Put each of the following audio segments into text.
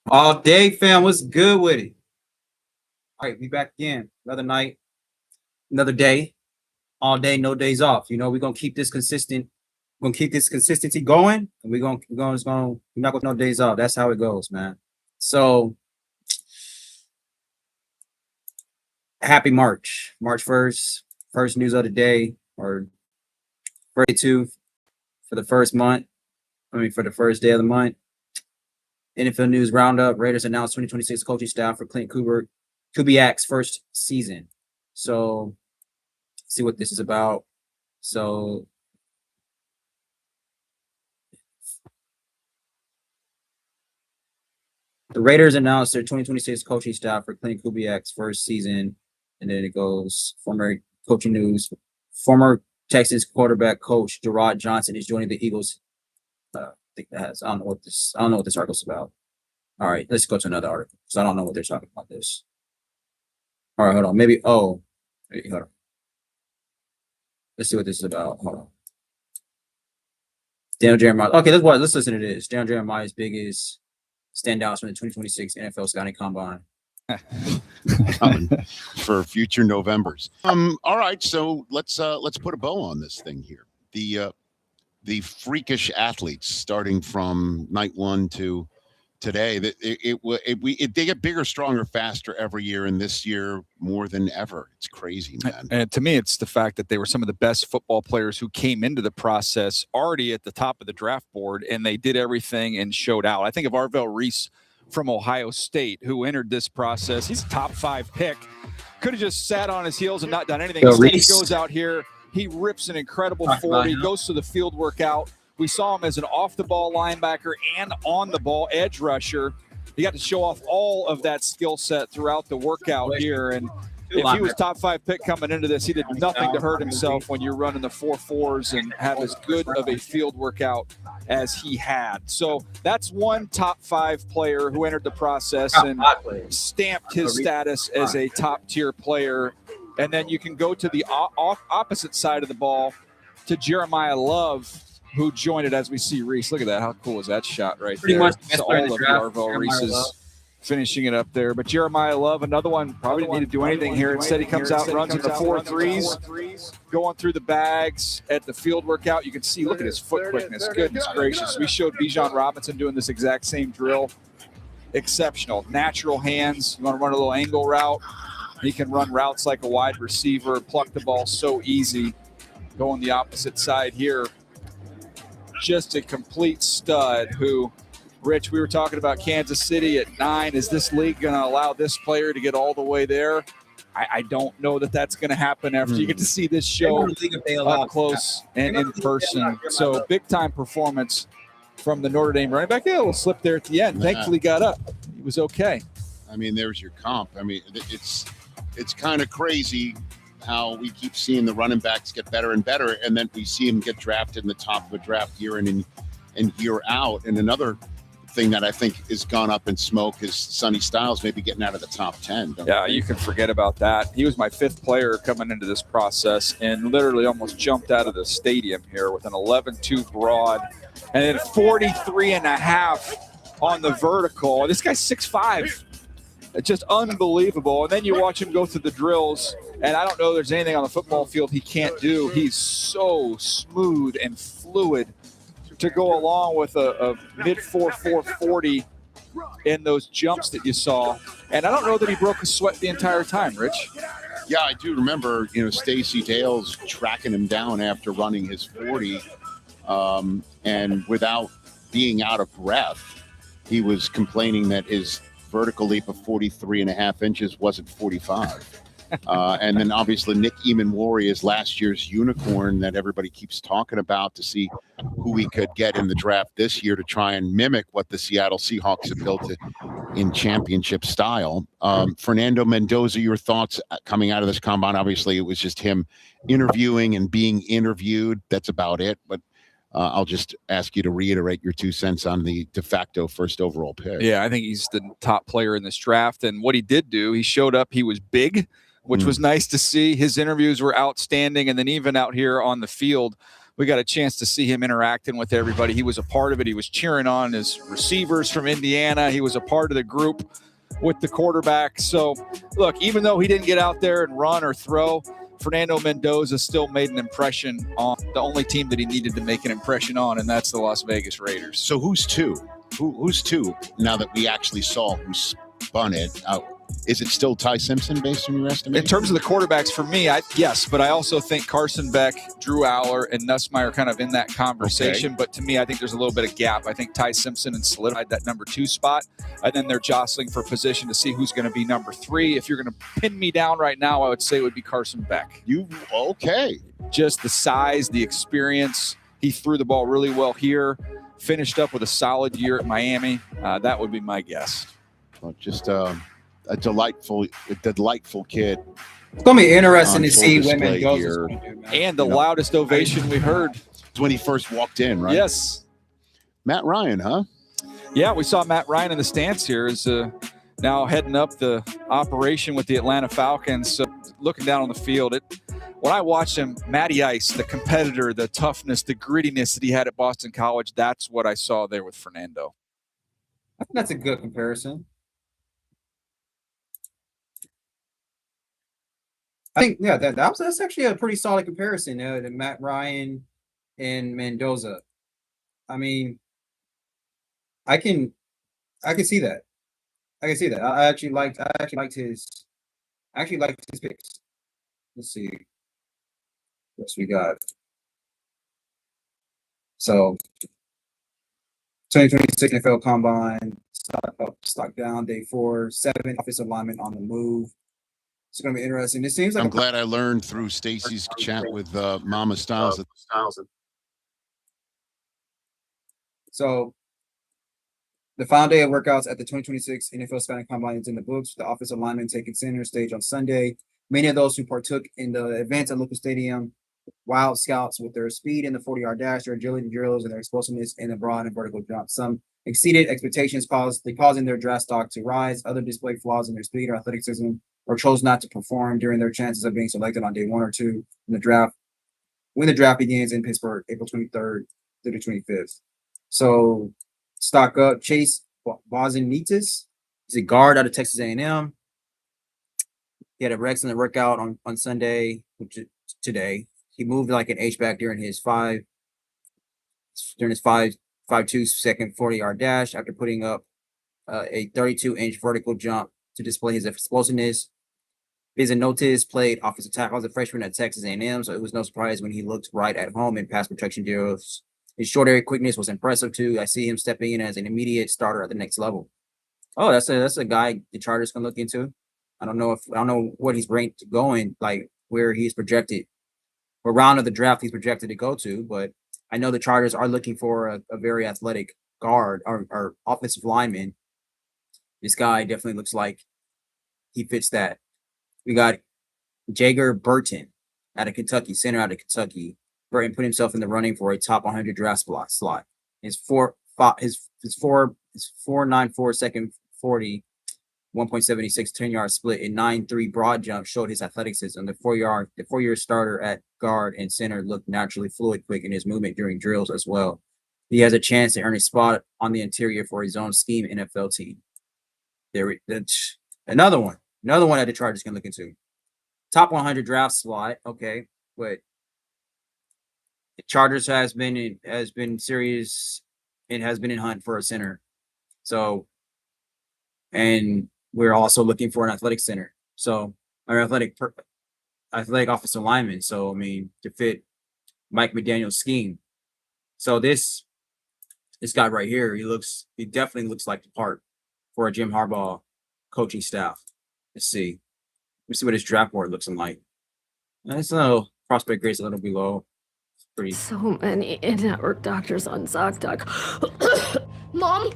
All day, fam. What's good with it? All right, we back again. Another night, another day. All day, no days off. We're gonna keep this consistent. We're gonna keep this consistency going, and we're not gonna no days off. That's how it goes, man. So happy March, March 1st, first news of the day, or 32 for the first month. For the first day of the month. NFL news roundup: Raiders announced 2026 coaching staff for Clint Kubiak's first season. So see what this is about. So the Raiders announced their 2026 coaching staff for Clint Kubiak's first season, and then it goes former coaching news. Former Texas quarterback coach Gerard Johnson is joining the Eagles. I think that has. I don't know what this article's about. All right, let's go to another article. So I don't know what they're talking about this. All right, hold on. Maybe. Oh, hold on. Let's see what this is about. Hold on. Daniel Jeremiah. Okay, let's listen to this. Daniel Jeremiah's biggest standouts from the 2026 NFL Scouting Combine. For future Novembers. All right, so let's put a bow on this thing here. The freakish athletes starting from night one to today. They get bigger, stronger, faster every year, and this year more than ever. It's crazy, man. And to me, it's the fact that they were some of the best football players who came into the process already at the top of the draft board, and they did everything and showed out. I think of Arvell Reese from Ohio State, who entered this process. He's a top 5 pick. Could have just sat on his heels and not done anything. Instead, he goes out here. He rips an incredible 40, goes to the field workout. We saw him as an off-the-ball linebacker and on-the-ball edge rusher. He got to show off all of that skill set throughout the workout here. And if he was top 5 pick coming into this, he did nothing to hurt himself when you're running the 4.4s and have as good of a field workout as he had. So that's one top 5 player who entered the process and stamped his status as a top-tier player. And then you can go to the opposite side of the ball to Jeremiah Love, who joined it as we see Reese. Look at that. How cool is that shot right there? Much so all of Arvell Reese's finishing it up there. But Jeremiah Love, another one, probably didn't need to do anything here. Instead, he comes out, runs in the 4.3s, going through the bags at the field workout. You can see, look at his foot quickness. Goodness gracious. We showed Bijan Robinson doing this exact same drill. Exceptional. Natural hands. You want to run a little angle route. He can run routes like a wide receiver, pluck the ball so easy. Going the opposite side here. Just a complete stud who, Rich, we were talking about Kansas City at 9. Is this league going to allow this player to get all the way there? I don't know that that's going to happen after you get to see this show up close and in person. So big-time performance from the Notre Dame running back. Yeah, a little slip there at the end. Thankfully got up. He was okay. I mean, there's your comp. I mean, it's kind of crazy how we keep seeing the running backs get better and better, and then we see them get drafted in the top of a draft year in and year out. And another thing that I think has gone up in smoke is Sonny Styles maybe getting out of the top 10. Yeah, you can forget about that. He was my 5th player coming into this process and literally almost jumped out of the stadium here with an 11.2 broad and then 43.5 on the vertical. This guy's 6'5". It's just unbelievable. And then you watch him go through the drills, and I don't know there's anything on the football field he can't do. He's so smooth and fluid to go along with a mid-4.4 40 in those jumps that you saw. And I don't know that he broke a sweat the entire time, Rich. Yeah, I do remember, Stacey Dales tracking him down after running his 40, and without being out of breath, he was complaining that his vertical leap of 43.5 inches wasn't 45. And then obviously Nick Eamon-Wari is last year's unicorn that everybody keeps talking about to see who we could get in the draft this year to try and mimic what the Seattle Seahawks have built in championship style. Fernando Mendoza, your thoughts coming out of this combine? Obviously, it was just him interviewing and being interviewed. That's about it. But I'll just ask you to reiterate your 2 cents on the de facto first overall pick. Yeah, I think he's the top player in this draft. And what he did do, he showed up. He was big, which was nice to see. His interviews were outstanding. And then even out here on the field, we got a chance to see him interacting with everybody. He was a part of it. He was cheering on his receivers from Indiana. He was a part of the group with the quarterback. So, look, even though he didn't get out there and run or throw, Fernando Mendoza still made an impression on the only team that he needed to make an impression on, and that's the Las Vegas Raiders. So who's two? Who's two now that we actually saw who spun it out? Is it still Ty Simpson based on your estimation? In terms of the quarterbacks, for me, yes, but I also think Carson Beck, Drew Aller, and Nussmeier are kind of in that conversation. Okay. But to me, I think there's a little bit of gap. I think Ty Simpson and solidified that number 2 spot, and then they're jostling for position to see who's going to be number 3. If you're going to pin me down right now, I would say it would be Carson Beck. Okay? Just the size, the experience. He threw the ball really well here. Finished up with a solid year at Miami. That would be my guess. Well, just a delightful kid. It's going to be interesting to see women go here. And the loudest ovation we heard. It's when he first walked in, right? Yes. Matt Ryan, huh? Yeah, we saw Matt Ryan in the stands here. Is now heading up the operation with the Atlanta Falcons. Looking down on the field, when I watched him, Matty Ice, the competitor, the toughness, the grittiness that he had at Boston College, that's what I saw there with Fernando. I think that's a good comparison. I think, yeah, that's actually a pretty solid comparison to Matt Ryan and Mendoza. I mean, I can see that. I can see that. I actually liked his picks. Let's see. What we got? So 2026 NFL Combine, stock up, stock down, day 4, 7 offensive linemen on the move. It's going to be interesting. It seems like I'm glad I learned through Stacy's chat with Mama Styles. So the final day of workouts at the 2026 NFL Scouting Combine is in the books. The offensive linemen taking center stage on Sunday. Many of those who partook in the events at Lucas Stadium, wild scouts with their speed in the 40-yard dash, their agility drills, and their explosiveness in the broad and vertical jump. Some exceeded expectations, causing their draft stock to rise. Other displayed flaws in their speed or athleticism, or chose not to perform during their chances of being selected on day 1 or 2 in the draft. When the draft begins in Pittsburgh, April 23rd through the 25th. So stock up. Chase Bozinitis is a guard out of Texas A&M. He had a excellent workout on Sunday, which is today. He moved like an H-back during his 5.2 second 40-yard dash after putting up a 32-inch vertical jump to display his explosiveness. Bizanotis played offensive tackle as a freshman at Texas A&M, so it was no surprise when he looked right at home in pass protection drills. His short area quickness was impressive too. I see him stepping in as an immediate starter at the next level. Oh, that's a guy the Chargers can look into. I don't know what he's ranked going, like where he's projected, what round of the draft he's projected to go to, but I know the Chargers are looking for a very athletic guard or offensive lineman. This guy definitely looks like he fits that. We got Jager Burton out of Kentucky, center out of Kentucky. Burton put himself in the running for a top 100 draft slot. His 4.94 second 40, 1.76 10-yard split and 9.3 broad jump showed his athleticism. The 4-year starter at guard and center looked naturally fluid, quick in his movement during drills as well. He has a chance to earn a spot on the interior for his own scheme NFL team. Another one that the Chargers can look into. Top 100 draft slot, okay, but the Chargers has been serious and has been in hunt for a center. So, and we're also looking for an athletic center. So, or athletic offensive lineman. So, I mean, to fit Mike McDaniel's scheme. So this guy right here, he definitely looks like the part for a Jim Harbaugh coaching staff. Let's see what his draft board looks like. It's a little prospect grade's a little below. It's pretty. So many in-network doctors on ZocDoc. Mom.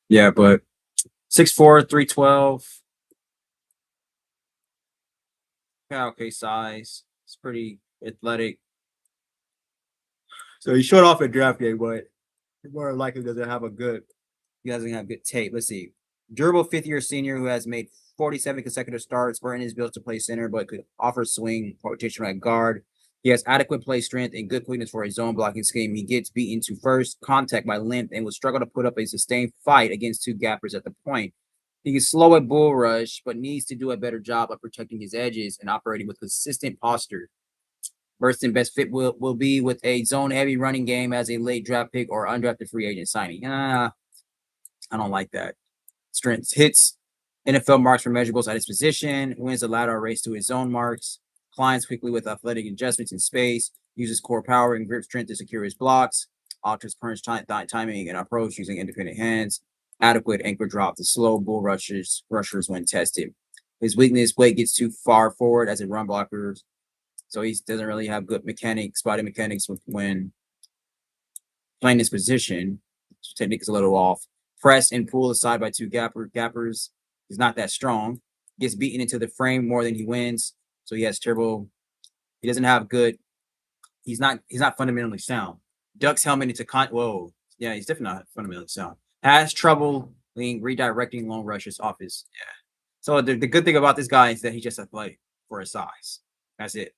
Yeah, but 6'4", 312. Yeah, okay, size. It's pretty athletic. So he showed off at draft day, but more likely he doesn't have good tape. Let's see. Durable 5th-year senior who has made 47 consecutive starts. Burton is built to play center, but could offer swing rotation at guard. He has adequate play strength and good quickness for his zone blocking scheme. He gets beaten to first contact by length and will struggle to put up a sustained fight against two gappers at the point. He can slow a bull rush, but needs to do a better job of protecting his edges and operating with consistent posture. Burston best fit will be with a zone heavy running game as a late draft pick or undrafted free agent signing. I don't like that. Strength hits NFL marks for measurables at his position, wins the lateral race to his zone marks, climbs quickly with athletic adjustments in space, uses core power and grip strength to secure his blocks, alters punch timing and approach using independent hands, adequate anchor drop to slow bull rushers when tested. His weakness, weight gets too far forward as a run blocker, so he doesn't really have good spotty mechanics when playing this position. His technique is a little off. Press and pull aside by two gappers. He's not that strong. Gets beaten into the frame more than he wins. So he has terrible. He doesn't have good. He's not fundamentally sound. Ducks helmet into whoa. Yeah, he's definitely not fundamentally sound. Has trouble redirecting long rushes off his. Yeah. So the good thing about this guy is that he's just athletic for his size. That's it.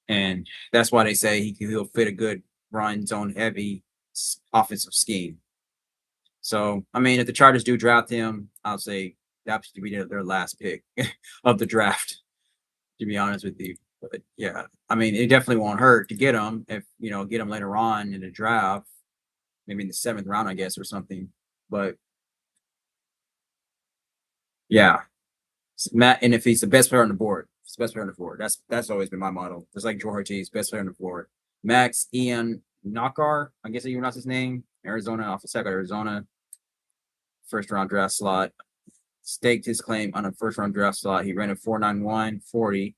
And that's why they say he'll fit a good run zone heavy offensive scheme. So, I mean, if the Chargers do draft him, I'll say that should be their last pick of the draft, to be honest with you. But yeah, I mean, it definitely won't hurt to get him if, get him later on in the draft, maybe in the 7th round, I guess, or something. But yeah, Matt, and if he's the best player on the board, it's the best player on the board. That's always been my motto. Just like Joe Ortiz, best player on the board. Max Ian Nakar, I guess you pronounce his name. Arizona, off the second Arizona. First round draft slot. Staked his claim on a first round draft slot. He ran a 4.91 40.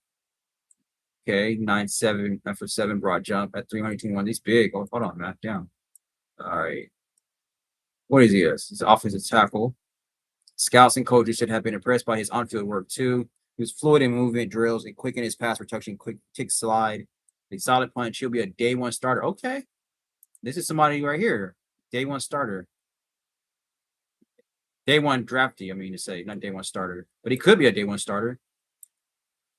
Okay, 9.7 after 7 broad jump at 321. He's big. Oh, hold on, Matt. Down. All right. What is he? He's an offensive tackle. Scouts and coaches should have been impressed by his on-field work too. He was fluid in movement drills and quick in his pass protection, quick tick slide. A solid punch. He'll be a day one starter. Okay. This is somebody right here. Day one starter. Day one draftee, I mean to say, not day one starter. But he could be a day one starter.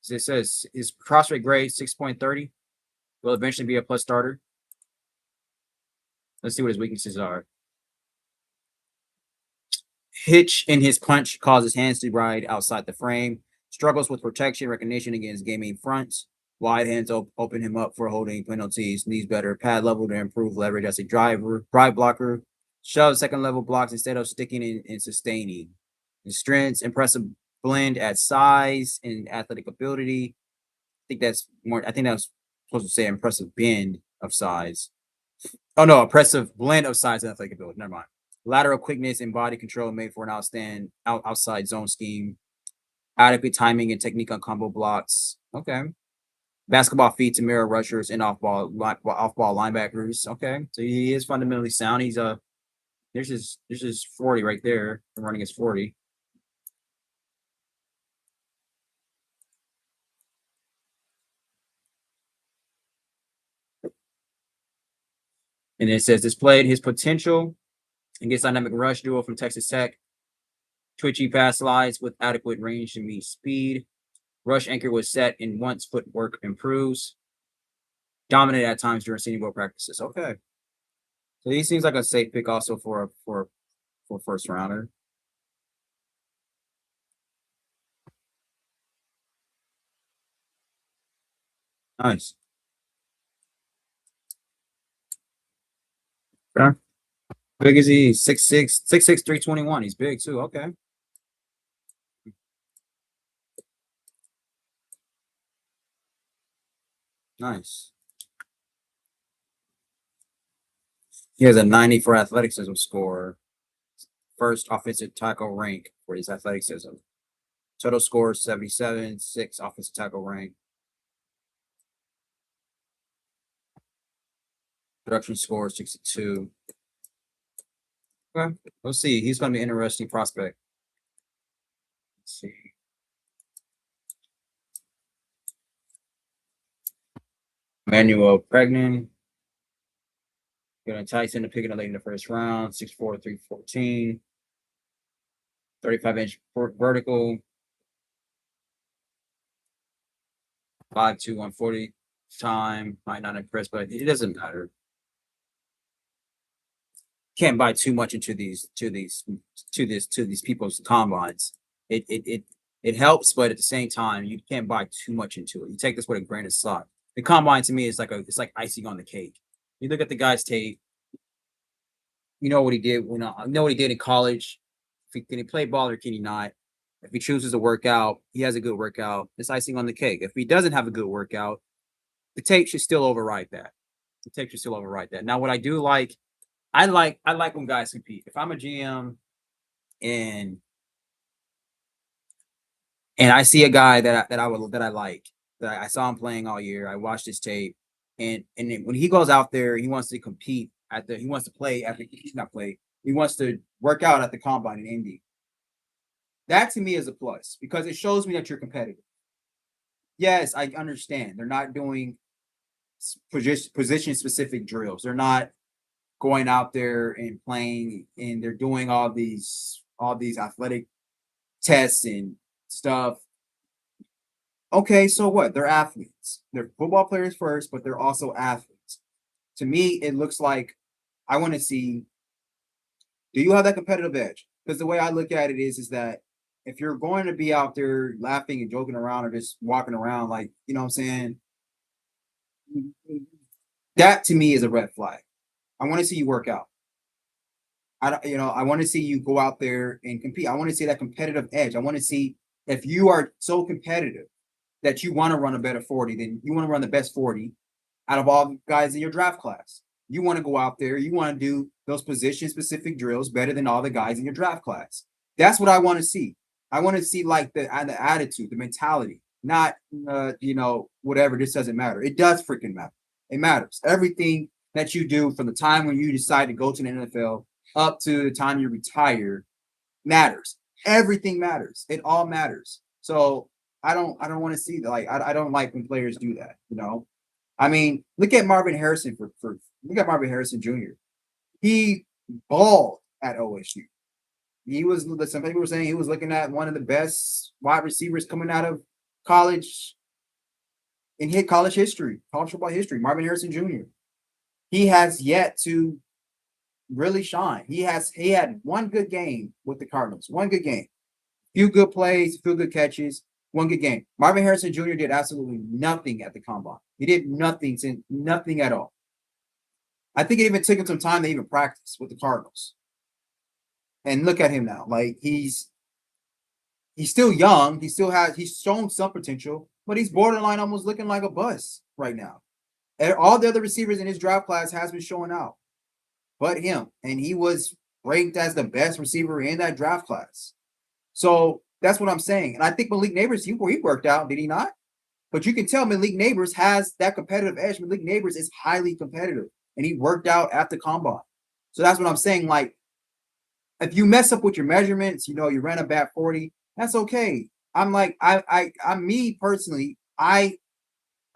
So it says his prospect grade 6.30 will eventually be a plus starter. Let's see what his weaknesses are. Hitch in his punch causes hands to ride outside the frame. Struggles with protection, recognition against gaming fronts. Wide hands open him up for holding penalties. Needs better pad level to improve leverage as a drive blocker. Shove second level blocks instead of sticking and sustaining. His strengths, impressive blend at size and athletic ability. I think that's supposed to say impressive bend of size. Oh no, impressive blend of size and athletic ability. Never mind. Lateral quickness and body control made for an outstanding outside zone scheme. Adequate timing and technique on combo blocks. Okay. Basketball feet to mirror rushers and off-ball linebackers. Okay. So he is fundamentally sound. He's there's his 40 right there. Running his 40. And it says displayed his potential against dynamic rush duo from Texas Tech. Twitchy pass slides with adequate range to meet speed. Rush anchor was set and once footwork improves. Dominant at times during Senior Bowl practices. Okay. So he seems like a safe pick also for first rounder. Nice. Okay. Big is he? 6'6", 321. He's big too. Okay. Nice. He has a 90 for athleticism score. First offensive tackle rank for his athleticism. Total score 77, 6 offensive tackle rank. Production score 62. Okay, we'll see. He's going to be an interesting prospect. Let's see. Manuel Pregnan. Going to Tyson to pick it late in the first round. 6'4", 314. 35-inch vertical. 5'2", 140 time. Might not impress, but it doesn't matter. Can't buy too much into these people's combines. It helps, but at the same time, you can't buy too much into it. You take this with a grain of salt. The combine to me is it's like icing on the cake. You look at the guy's tape, you know what he did when know what he did in college. Can he play ball or can he not? If he chooses to work out, he has a good workout. It's icing on the cake. If he doesn't have a good workout, the tape should still override that. The tape should still override that. Now, what I do like, I like when guys compete. If I'm a GM and I see a guy that I like, that I saw him playing all year, I watched his tape, and then when he goes out there, he wants to compete he wants to play at the he's not play, he wants to work out at the combine in Indy. That to me is a plus because it shows me that you're competitive. Yes, I understand they're not doing position specific drills. They're not going out there and playing, and they're doing all these athletic tests and stuff. Okay, so what? They're athletes. They're football players first, but they're also athletes. To me, it looks like I want to see, do you have that competitive edge? Because the way I look at it is that if you're going to be out there laughing and joking around or just walking around, like, you know what I'm saying? That to me is a red flag. I want to see you work out. I want to see you go out there and compete. I want to see that competitive edge. I want to see if you are so competitive that you want to run a better 40, then you want to run the best 40 out of all the guys in your draft class. You want to go out there, you want to do those position specific drills better than all the guys in your draft class. That's what I want to see. I want to see like the attitude, the mentality, not whatever. This doesn't matter. It does freaking matter. It matters. Everything that you do from the time when you decide to go to the NFL up to the time you retire matters. Everything matters. It all matters. So I don't want to see that. Like I don't like when players do that. I mean, look at Marvin Harrison look at Marvin Harrison Jr. He balled at OSU. Some people were saying he was looking at one of the best wide receivers coming out of college in college football history. Marvin Harrison Jr. He has yet to really shine. He had one good game with the Cardinals. One good game. Few good plays, few good catches, one good game. Marvin Harrison Jr. did absolutely nothing at the combine. He did nothing at all. I think it even took him some time to even practice with the Cardinals. And look at him now. Like he's still young. He's shown some potential, but he's borderline almost looking like a bust right now. And all the other receivers in his draft class has been showing out, but him. And he was ranked as the best receiver in that draft class. So that's what I'm saying. And I think Malik Neighbors, he worked out, did he not? But you can tell Malik Neighbors has that competitive edge. Malik Neighbors is highly competitive, and he worked out at the combine. So that's what I'm saying. Like, if you mess up with your measurements, you ran a bad 40, that's okay. I'm like, I'm me personally, I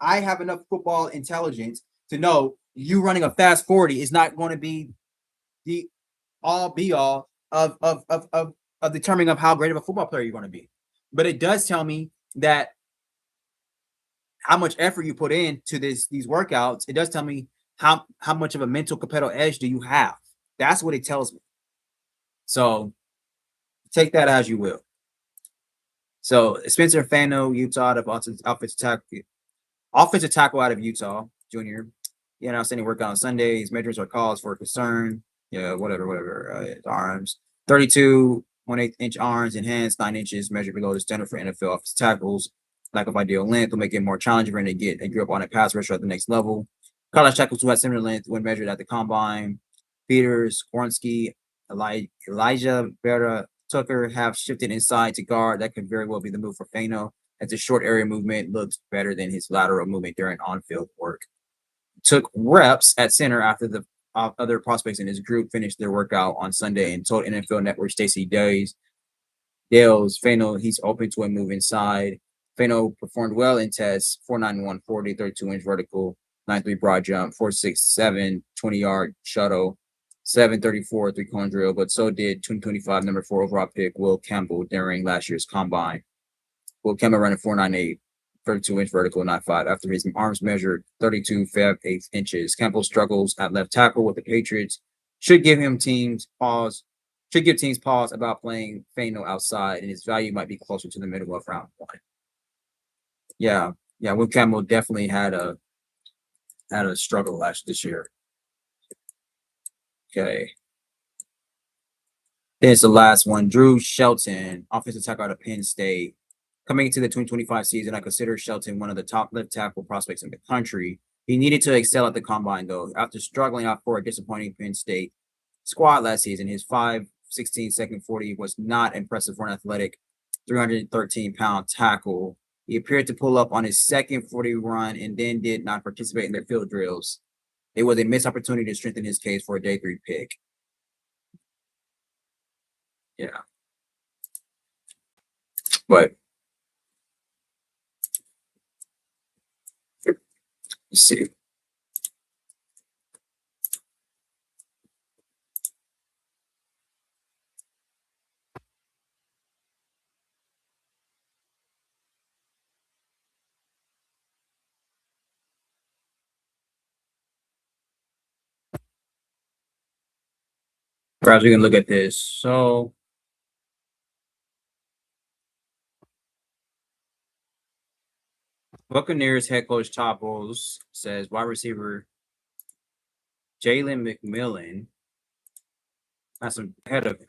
have enough football intelligence to know you running a fast 40 is not going to be the all be all of determining of how great of a football player you're going to be. But it does tell me that how much effort you put into these workouts. It does tell me how much of a mental competitive edge do you have. That's what it tells me. So take that as you will. So Spencer Fano, Utah, the offensive tackle out of Utah, junior. Outstanding workout on Sunday. His measures are cause for concern. Yeah, whatever. Arms, 32.8-inch arms and hands, 9 inches, measured below the standard for NFL offensive tackles. Lack of ideal length will make it more challenging for him to get a grip on a pass rusher at the next level. College tackles who had similar length when measured at the combine. Peters, Kornsky, Elijah Vera Tucker have shifted inside to guard. That could very well be the move for Fano, as the short area movement looks better than his lateral movement during on-field work. Took reps at center after the other prospects in his group finished their workout on Sunday and told NFL Network Stacey Dales, Fano, he's open to a move inside. Fano performed well in tests, 4.91 140, 32-inch vertical, 9.3 broad jump, 4.67 20-yard shuttle, 7.34 three-cone drill, but so did 2025 number 4 overall pick Will Campbell during last year's combine. Will Campbell running 4.98 32-inch vertical, not 5. After his arms measured 32.5 inches. Campbell's struggles at left tackle with the Patriots should give teams pause about playing Fano outside, and his value might be closer to the middle of round 1. Yeah, Will Campbell definitely had a struggle this year. Okay. There's the last one. Drew Shelton, offensive tackle out of Penn State. Coming into the 2025 season, I consider Shelton one of the top left tackle prospects in the country. He needed to excel at the combine, though. After struggling out for a disappointing Penn State squad last season, his 5.16 second 40 was not impressive for an athletic 313-pound tackle. He appeared to pull up on his second 40 run and then did not participate in their field drills. It was a missed opportunity to strengthen his case for a day 3 pick. Yeah. But let's see. Perhaps we can look at this. So Buccaneers head coach Todd Bowles says wide receiver Jalen McMillan has some ahead of him.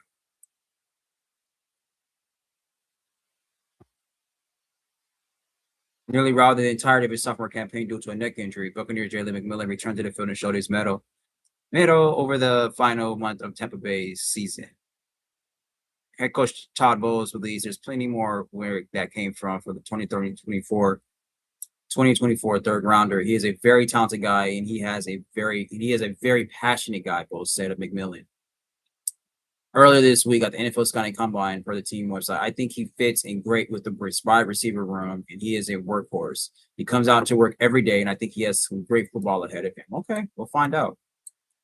Nearly routed the entirety of his sophomore campaign due to a neck injury. Buccaneer Jalen McMillan returned to the field and showed his medal over the final month of Tampa Bay's season. Head coach Todd Bowles believes there's plenty more where that came from for the 2024 third rounder. He is a very talented guy, and he is a very passionate guy, Bowles said of McMillan. Earlier this week at the NFL Scouting Combine for the team website, I think he fits in great with the wide receiver room, and he is a workhorse. He comes out to work every day, and I think he has some great football ahead of him. Okay, we'll find out.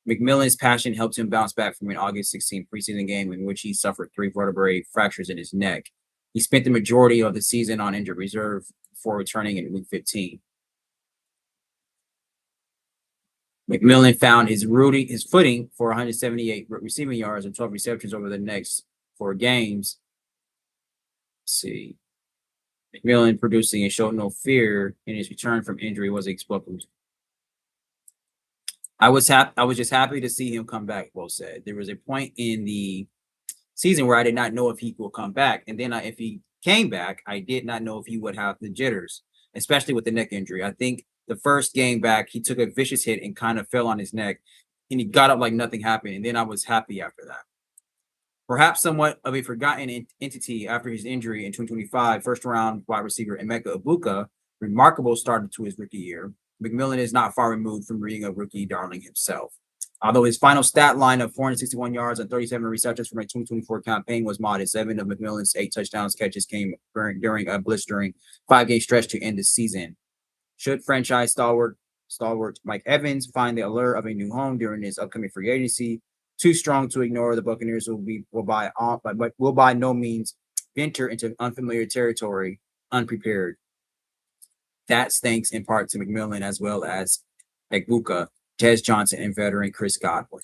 McMillan's passion helped him bounce back from an August 16 preseason game in which he suffered 3 vertebrae fractures in his neck. He spent the majority of the season on injured reserve before returning in week 15. McMillan found his footing for 178 receiving yards and 12 receptions over the next 4 games. Let's see. McMillan producing and showed no fear in his return from injury was explosive. I was just happy to see him come back, Bo said. There was a point in the season where I did not know if he will come back. And then if he came back, I did not know if he would have the jitters, especially with the neck injury. I think the first game back, he took a vicious hit and kind of fell on his neck, and he got up like nothing happened. And then I was happy after that. Perhaps somewhat of a forgotten entity after his injury in 2025, first-round wide receiver Emeka Egbuka, remarkable start to his rookie year. McMillan is not far removed from being a rookie darling himself. Although his final stat line of 461 yards and 37 receptions from a 2024 campaign was modest, 7 of McMillan's 8 touchdowns catches came during a blistering 5-game stretch to end the season. Should franchise stalwart Mike Evans find the allure of a new home during his upcoming free agency, too strong to ignore, the Buccaneers will by no means venture into unfamiliar territory unprepared. That's thanks in part to McMillan as well as Egbuka, Tez Johnson, and veteran Chris Godwin.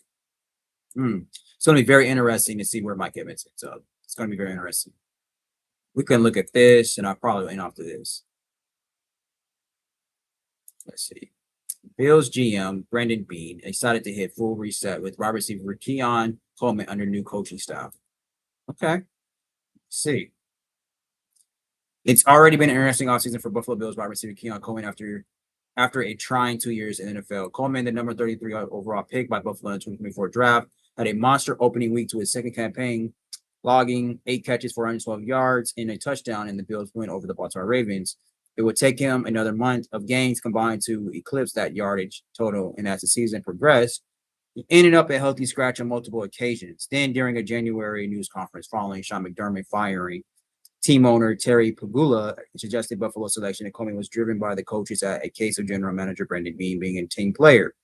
It's going to be very interesting to see where Mike Evans ends up. It's going to be very interesting. We can look at this, and I'll probably end off to this. Let's see. Bills GM Brendan Bean excited to hit full reset with wide receiver Keon Coleman under new coaching staff. Okay. Let's see. It's already been an interesting offseason for Buffalo Bills wide receiver Keon Coleman after a trying 2 years in the NFL. Coleman, the number 33 overall pick by Buffalo in the 2024 draft, had a monster opening week to his second campaign, logging 8 catches for 112 yards and a touchdown in the Bills' win over the Baltimore Ravens. It would take him another month of games combined to eclipse that yardage total, and as the season progressed, he ended up a healthy scratch on multiple occasions. Then, during a January news conference following Sean McDermott firing team owner Terry Pagula, suggested Buffalo selection, and Coleman was driven by the coaches at a case of general manager Brendan Bean being a team player.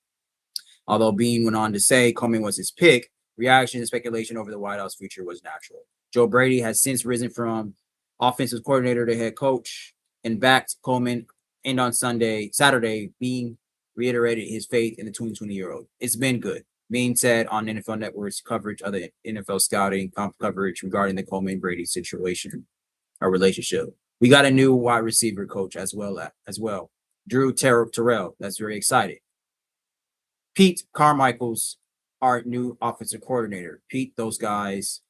Although Bean went on to say Coleman was his pick, reaction and speculation over the White House future was natural. Joe Brady has since risen from offensive coordinator to head coach. and backed Coleman, and on Saturday, being reiterated his faith in the 2020-year-old. It's been good. Being said on NFL Network's coverage of the NFL scouting coverage regarding the Coleman Brady situation or relationship. We got a new wide receiver coach as well. Drew Terrell. That's very exciting. Pete Carmichael's our new offensive coordinator. Pete, those guys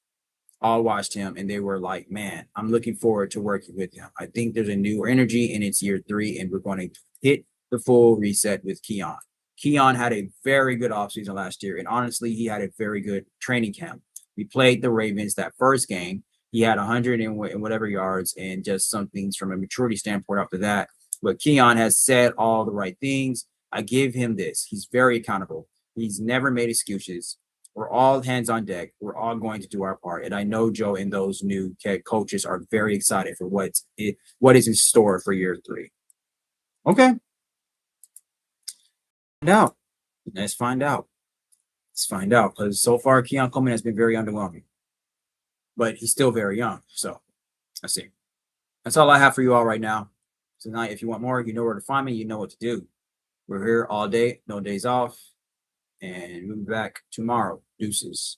all watched him and they were like, man, I'm looking forward to working with him. I think there's a new energy and it's year 3 and we're going to hit the full reset with Keon. Keon had a very good offseason last year, and honestly, he had a very good training camp. We played the Ravens that first game. He had 100 and whatever yards and just some things from a maturity standpoint after that. But Keon has said all the right things. I give him this. He's very accountable. He's never made excuses. We're all hands on deck. We're all going to do our part. And I know Joe and those new coaches are very excited for what is in store for year 3. Okay. Now, let's find out. Because so far, Keon Coleman has been very underwhelming. But he's still very young. So, let's see. That's all I have for you all right now. Tonight, if you want more, you know where to find me. You know what to do. We're here all day. No days off. And we'll be back tomorrow. Deuces.